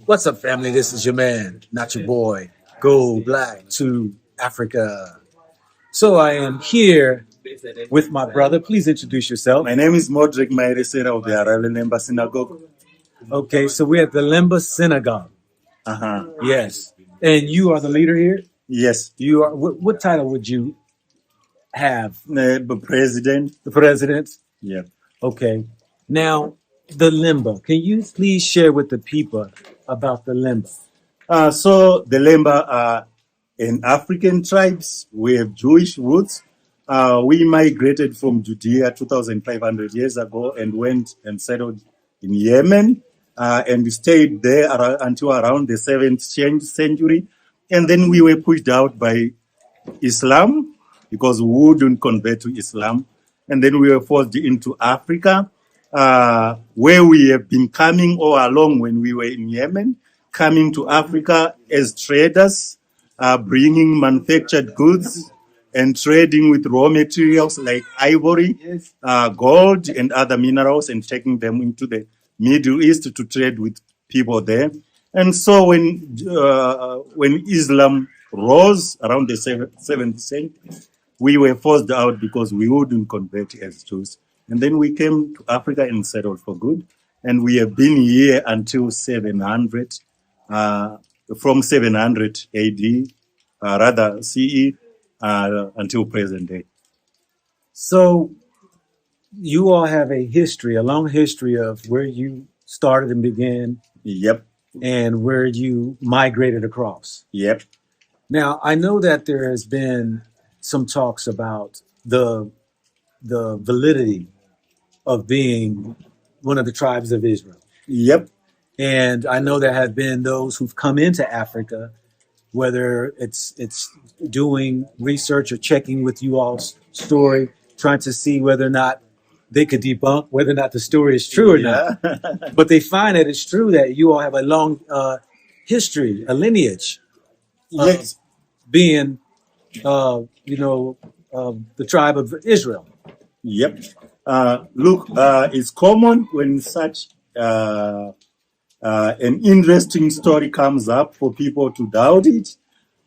What's up, family? This is your man, not your boy, Go Black to Africa. So I am here with my brother. Please introduce yourself. My name is Modric Mairesera of the Lemba Synagogue. Okay, so we're at the Lemba Synagogue. Yes. And you are the leader here? Yes. You are. What title would you have? The president. The president? Yeah. Okay. Now, the Lemba. Can you please share with the people about the Lemba? So the Lemba are an African tribes. We have Jewish roots. We migrated from Judea 2,500 years ago and went and settled in Yemen and stayed there until around the 7th century. And then we were pushed out by Islam because we wouldn't convert to Islam. And then we were forced into Africa, where we have been coming all along when we were in Yemen, coming to Africa as traders, bringing manufactured goods and trading with raw materials like ivory, gold, and other minerals, and taking them into the Middle East to trade with people there. And so when Islam rose around the 7th century, we were forced out because we wouldn't convert as Jews. And then we came to Africa and settled for good. And we have been here until 700, from 700 AD, rather CE, until present day. So you all have a history, a long history of where you started and began. Yep. And where you migrated across. Yep. Now, I know that there has been some talks about the validity of being one of the tribes of Israel. Yep. And I know there have been those who've come into Africa, whether it's doing research or checking with you all's story, trying to see whether or not they could debunk whether or not the story is true or not. But they find that it's true that you all have a long history, a lineage of being, the tribe of Israel. Yep. Look, it's common when such an interesting story comes up for people to doubt it,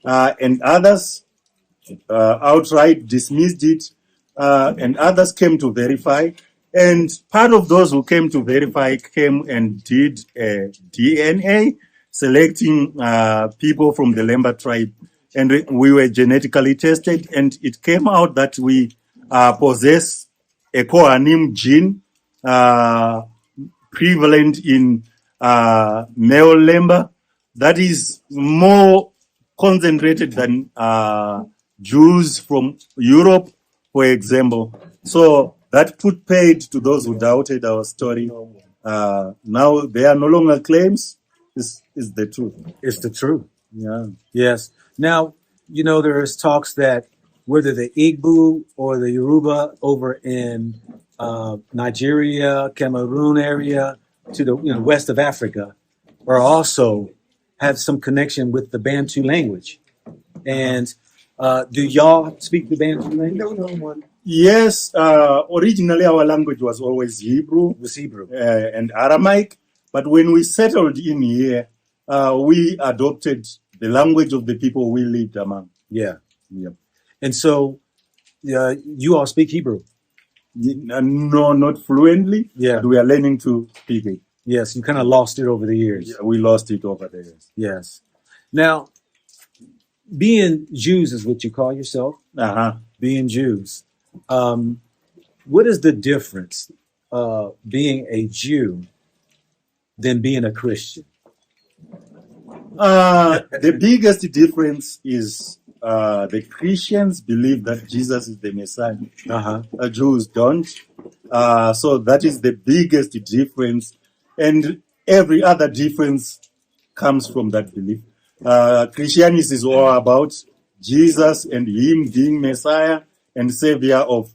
and others outright dismissed it. And others came to verify. And part of those who came to verify came and did DNA, selecting people from the Lemba tribe. And we were genetically tested, and it came out that we possess a Kohanim gene prevalent in male Lemba that is more concentrated than Jews from Europe, for example. So that put paid to those who doubted our story. Now they are no longer claims. It's the truth. It's the truth. Yeah. Yes. Now, there's talks that whether the Igbo or the Yoruba over in Nigeria, Cameroon area to the west of Africa are also have some connection with the Bantu language. And do y'all speak the Bantu language? Yes. Originally, our language was always Hebrew. It was Hebrew. And Aramaic. But when we settled in here, we adopted the language of the people we lived among. Yeah. Yep. And so you all speak Hebrew. No, not fluently, Yeah. but we are learning to speak it. Yes, you kind of lost it over the years. Yeah, we lost it over the years. Yes. Now, being Jews is what you call yourself. Uh-huh. Being Jews. What is the difference being a Jew than being a Christian? The biggest difference is the Christians believe that Jesus is the Messiah. Uh-huh. Jews don't. So that is the biggest difference. And every other difference comes from that belief. Christianity is all about Jesus and him being Messiah and Savior of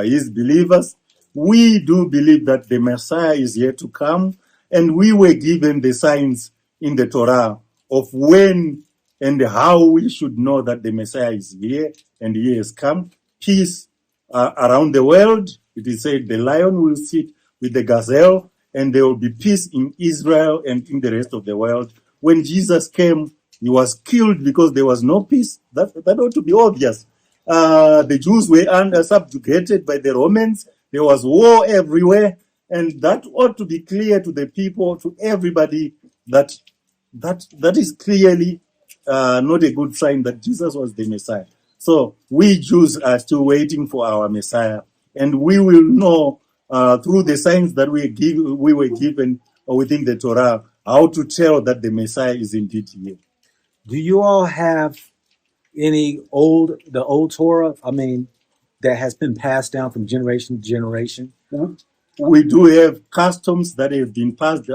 his believers. We do believe that the Messiah is yet to come, and we were given the signs in the Torah of when and how we should know that the Messiah is here and he has come. Peace around the world. It is said the lion will sit with the gazelle, and there will be peace in Israel and in the rest of the world. When Jesus came, he was killed because there was no peace. That ought to be obvious. The Jews were subjugated by the Romans. There was war everywhere, and that ought to be clear to the people, to everybody, that is clearly not a good sign that Jesus was the Messiah. So we Jews are still waiting for our Messiah, and we will know through the signs that we were given within the Torah how to tell that the Messiah is indeed here. Do you all have any old Torah? I mean, that has been passed down from generation to generation? We do have customs that have been passed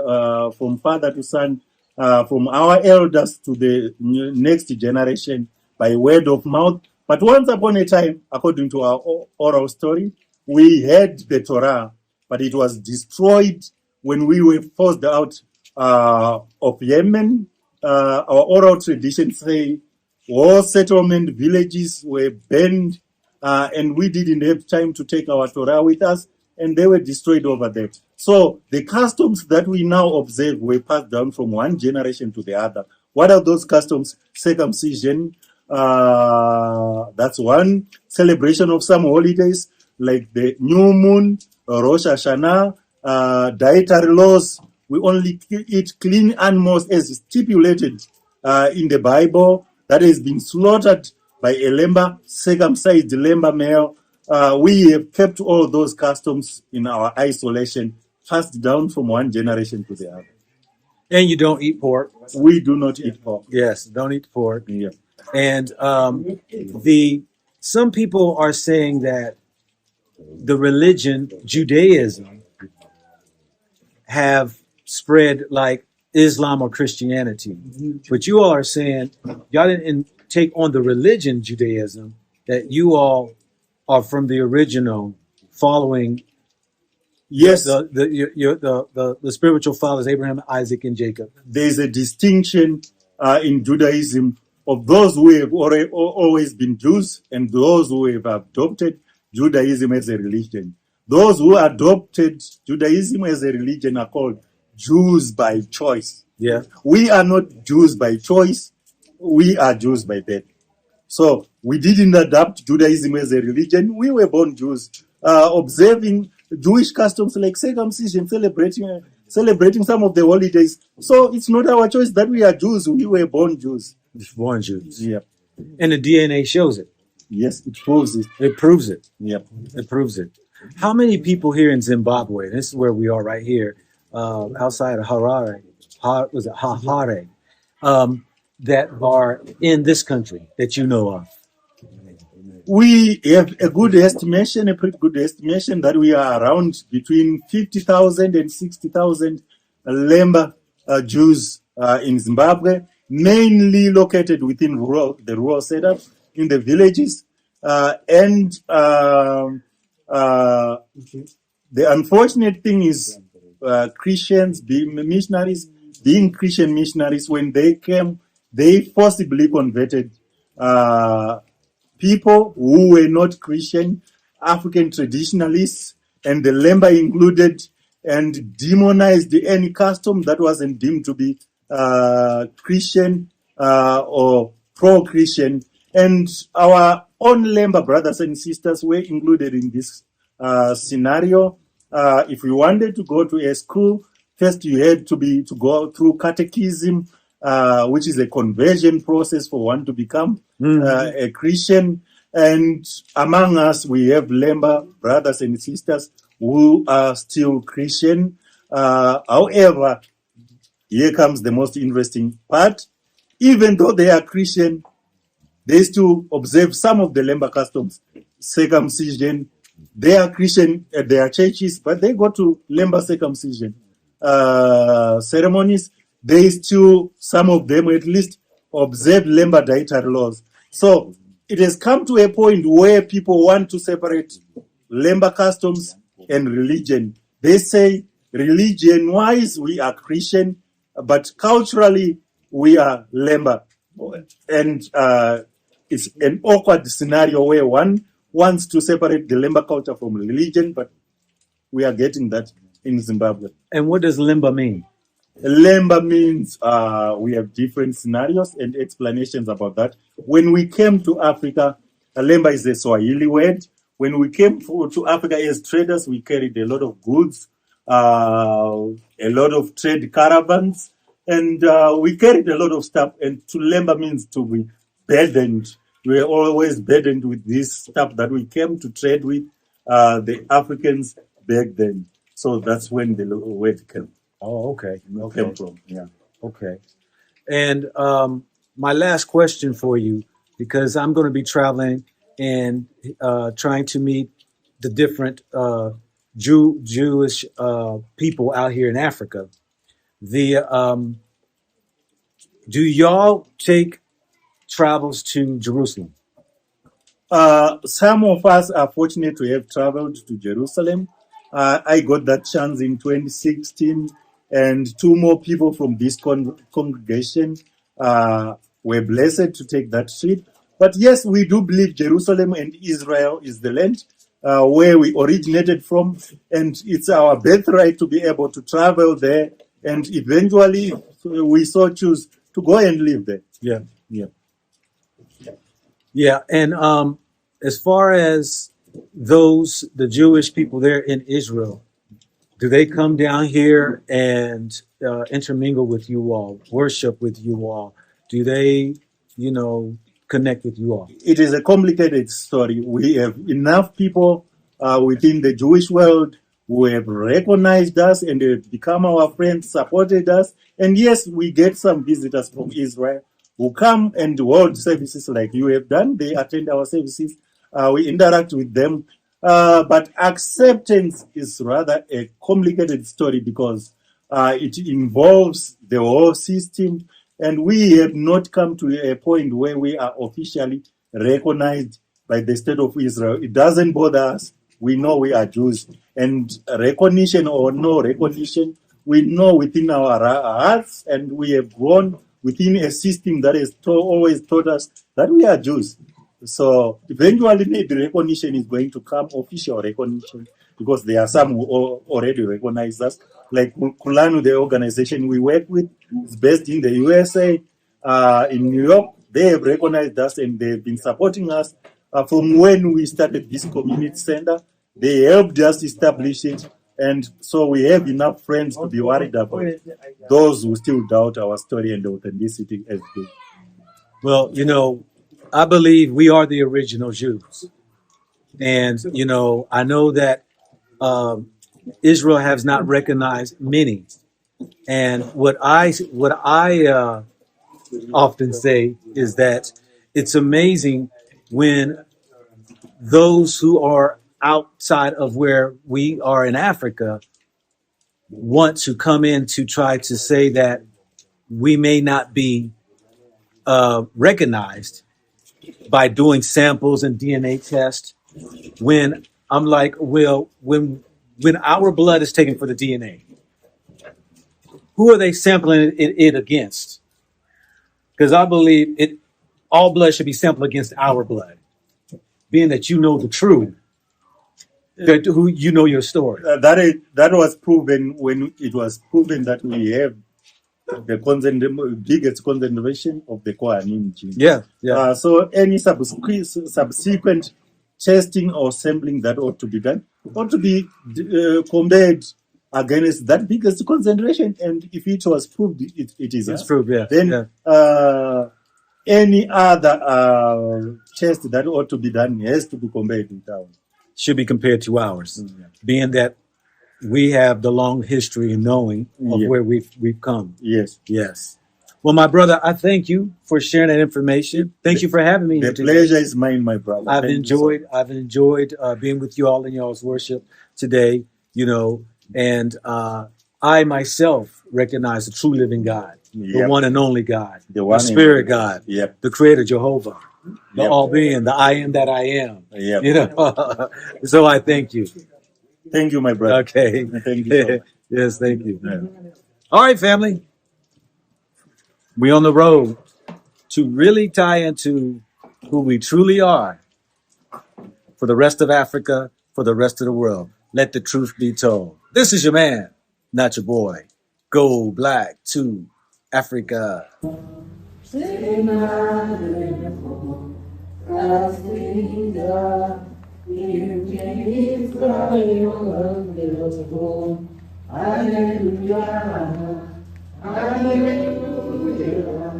from father to son, from our elders to the next generation by word of mouth. But once upon a time, according to our oral story, we had the Torah, but it was destroyed when we were forced out of Yemen. Our oral traditions say all settlement villages were burned, and we didn't have time to take our Torah with us, and they were destroyed over there. So the customs that we now observe were passed down from one generation to the other. What are those customs? Circumcision, that's one. Celebration of some holidays like the new moon, Rosh Hashanah, dietary laws. We only eat clean animals as stipulated in the Bible. That has been slaughtered by a lamb, circumcised lamb male. We have kept all those customs in our isolation, passed down from one generation to the other. And you don't eat pork. We do not eat pork. Yes, don't eat pork. Yeah. And some people are saying that the religion Judaism have spread like Islam or Christianity, but you all are saying y'all didn't take on the religion Judaism, that you all are from the original, following Yes, the spiritual fathers Abraham, Isaac, and Jacob. There is a distinction in Judaism of those who have always been Jews and those who have adopted Judaism as a religion. Those who adopted Judaism as a religion are called Jews by choice. Yeah. We are not Jews by choice. We are Jews by birth. So we didn't adopt Judaism as a religion. We were born Jews, observing Jewish customs like circumcision, celebrating some of the holidays. So it's not our choice that we are Jews. We were born Jews. Born Jews. Yeah. And the DNA shows it. Yes, it proves it. It proves it. Yep. It proves it. How many people here in Zimbabwe, this is where we are right here, outside of Harare, that are in this country that you know of? We have a pretty good estimation that we are around between 50,000 and 60,000 Lemba Jews in Zimbabwe, mainly located within the rural setup, in the villages. The unfortunate thing is Christians, being Christian missionaries, when they came, they forcibly converted people who were not Christian, African traditionalists, and the Lemba included, and demonized any custom that wasn't deemed to be Christian or pro-Christian. And our own Lemba brothers and sisters were included in this scenario. If you wanted to go to a school, first you had to go through catechism, which is a conversion process for one to become a Christian. And among us, we have Lemba brothers and sisters who are still Christian. However, here comes the most interesting part. Even though they are Christian, they still observe some of the Lemba customs, circumcision. They are Christian at their churches, but they go to Lemba circumcision ceremonies. They still, some of them at least, observe Lemba dietary laws. So it has come to a point where people want to separate Lemba customs and religion. They say religion-wise we are Christian, but culturally we are Lemba. And it's an awkward scenario where one wants to separate the Lemba culture from religion, but we are getting that in Zimbabwe. And what does limba mean? Lemba means we have different scenarios and explanations about that. When we came to Africa, Lemba is a Swahili word. When we came to Africa as traders, we carried a lot of goods, a lot of trade caravans, and we carried a lot of stuff. And to Lemba means to be burdened. We were always burdened with this stuff that we came to trade with the Africans back then. So that's when the word came. Oh, okay. Came from. Yeah. Okay. And my last question for you, because I'm going to be traveling and trying to meet the different Jewish people out here in Africa. The do y'all take travels to Jerusalem? Some of us are fortunate to have traveled to Jerusalem. I got that chance in 2016, and two more people from this congregation were blessed to take that trip. But yes, we do believe Jerusalem and Israel is the land where we originated from, and it's our birthright to be able to travel there, and eventually we so choose to go and live there. Yeah. Yeah. Yeah. And as far as the Jewish people there in Israel, do they come down here and intermingle with you all, worship with you all? Do they, connect with you all? It is a complicated story. We have enough people within the Jewish world who have recognized us and have become our friends, supported us. And yes, we get some visitors from Israel who come and hold services like you have done. They attend our services. We interact with them. But acceptance is rather a complicated story because it involves the whole system. And we have not come to a point where we are officially recognized by the state of Israel. It doesn't bother us. We know we are Jews. And recognition or no recognition, we know within our hearts, and we have grown within a system that has always taught us that we are Jews. So eventually maybe recognition is going to come, official recognition, because there are some who already recognize us. Like Kulanu, the organization we work with, is based in the USA, in New York. They have recognized us and they've been supporting us from when we started this community center. They helped us establish it. And so we have enough friends to be worried about those who still doubt our story and authenticity as they. Well, I believe we are the original Jews. And, I know that Israel has not recognized many. And what I often say is that it's amazing when those who are outside of where we are in Africa want to come in to try to say that we may not be recognized by doing samples and DNA tests. When I'm like, well, when our blood is taken for the DNA, who are they sampling it against? Because I believe all blood should be sampled against our blood, being that you know the truth, that who your story. That was proven when it was proven that we have the biggest concentration of the guanine gene. Yeah, yeah. So any subsequent testing or sampling that ought to be done ought to be compared against that biggest concentration, and if it was proved it is proved, yeah. Then any other test that ought to be done has to be compared with ours. Should be compared to ours, being that we have the long history and knowing of where we've come. Yes. Yes. Well, my brother, I thank you for sharing that information. Thank you for having me. The pleasure is mine, my brother. I've enjoyed being with you all in y'all's worship today, and I myself recognize the true living God, the one and only God, the Spirit God, the Creator Jehovah, the all-being, the I am that I am. So I thank you. Thank you, my brother. Okay. Thank you. So yes, thank you. Yeah. All right, family. We're on the road to really tie into who we truly are for the rest of Africa, for the rest of the world. Let the truth be told. This is your man, not your boy. Go black to Africa.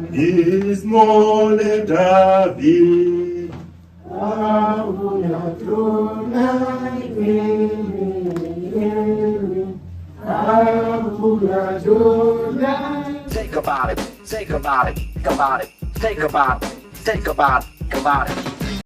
Ismole David, think about it, think about it, think about it, think about it, think about it.